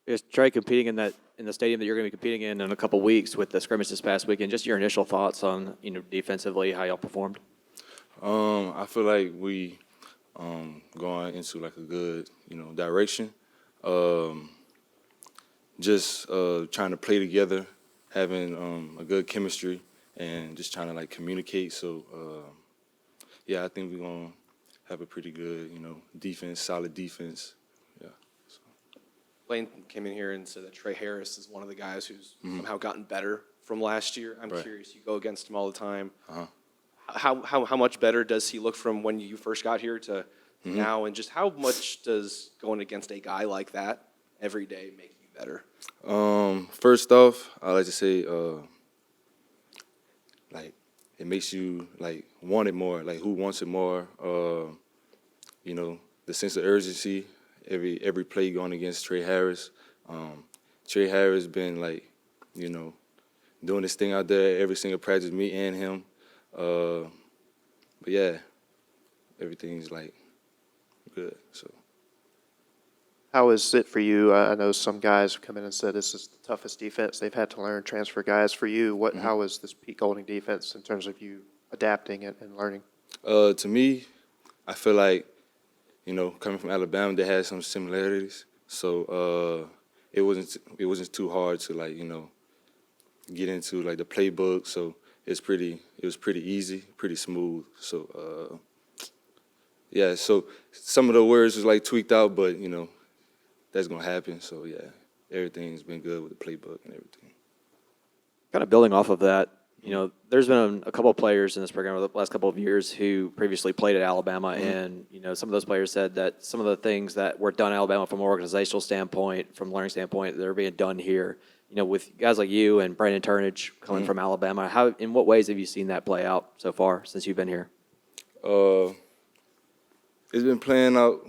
Is Trey competing in the stadium that you're going to be competing in a couple weeks with the scrimmage this past weekend? Just your initial thoughts on defensively how y'all performed. I feel like we going into like a good direction. Just trying to play together, having a good chemistry, and just trying to like communicate. So yeah, I think we're gonna have a pretty good defense, solid defense. Yeah. So. Lane came in here and said that Trey Harris is one of the guys who's somehow gotten better from last year. I'm Right. curious. You go against him all the time. Uh-huh. How much better does he look from when you first got here to now, and just how much does going against a guy like that every day make you better? First off, I like to say, like it makes you like want it more. Like who wants it more? The sense of urgency. Every play going against Trey Harris. Trey Harris been like, doing this thing out there every single practice, me and him. But yeah, everything's like good. So. How is it for you? I know some guys have come in and said this is the toughest defense they've had to learn. Transfer guys, for you, how is this Pete Golding defense in terms of you adapting and learning? To me, I feel like coming from Alabama, they had some similarities. So it wasn't too hard to like get into like the playbook. So it was pretty easy, pretty smooth. So yeah, so some of the words was like tweaked out, but that's gonna happen. So yeah, everything's been good with the playbook and everything. Kind of building off of that, there's been a couple of players in this program over the last couple of years who previously played at Alabama, and some of those players said that some of the things that were done at Alabama from an organizational standpoint, from a learning standpoint, they're being done here. With guys like you and Brandon Turnage coming from Alabama, in what ways have you seen that play out so far since you've been here? It's been playing out.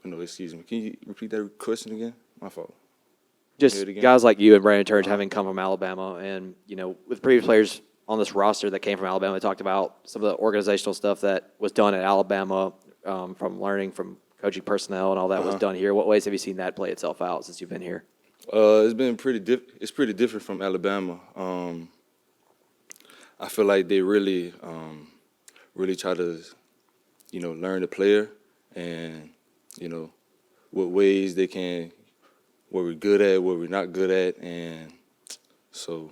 No, excuse me. Can you repeat that question again? My fault. Just guys like you and Brandon Turnage having come from Alabama, and with previous players on this roster that came from Alabama, they talked about some of the organizational stuff that was done at Alabama, from learning from coaching personnel and all that was done here. What ways have you seen that play itself out since you've been here? It's been it's pretty different from Alabama. I feel like they really try to learn the player and what ways they can, what we're good at, what we're not good at, and so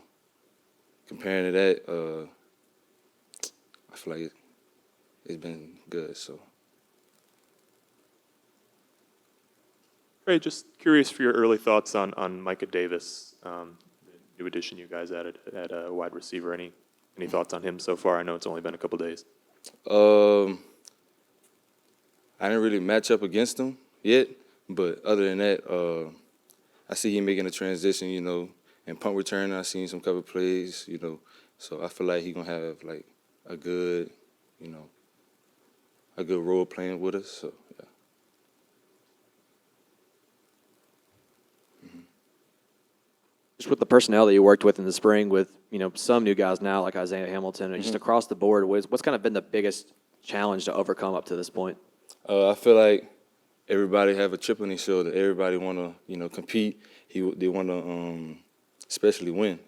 comparing to that, I feel like it's been good. So. Trey, just curious for your early thoughts on Micah Davis, the new addition you guys added at a wide receiver. Any thoughts on him so far? I know it's only been a couple days. I didn't really match up against him yet, but other than that, I see him making a transition, and punt return. I seen some couple plays, so I feel like he's gonna have like a good role playing with us. So yeah. Just with the personnel that you worked with in the spring, with some new guys now like Isaiah Hamilton, and just across the board, what's kind of been the biggest challenge to overcome up to this point? I feel like everybody have a chip on their shoulder. Everybody want to, compete. They want to, especially win.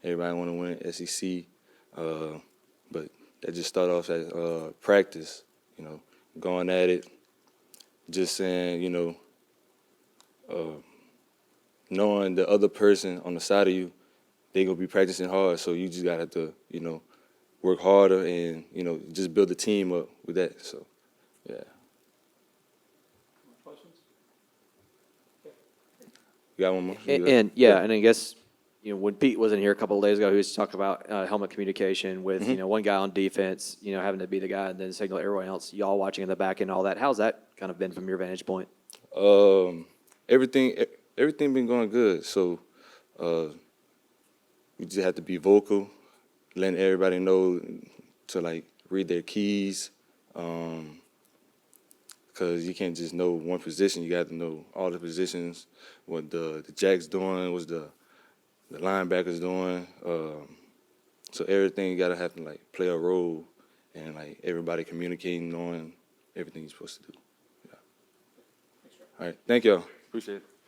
Everybody want to win SEC. But that just start off as practice. Going at it, just saying, knowing the other person on the side of you, they gonna be practicing hard. So you just gotta have to, work harder and just build a team up with that. So. Yeah. Questions? You got one more? And I guess when Pete was in here a couple of days ago, he was talking about helmet communication with one guy on defense, having to be the guy and then signal everyone else. Y'all watching in the back and all that. How's that kind of been from your vantage point? Everything been going good. So we just have to be vocal, letting everybody know to like read their keys. Because you can't just know one position. You got to know all the positions, what the Jack's doing, what the linebackers doing. So everything you got to have to like play a role, and like everybody communicating, knowing everything you're supposed to do. Yeah. All right, thank y'all. Appreciate it.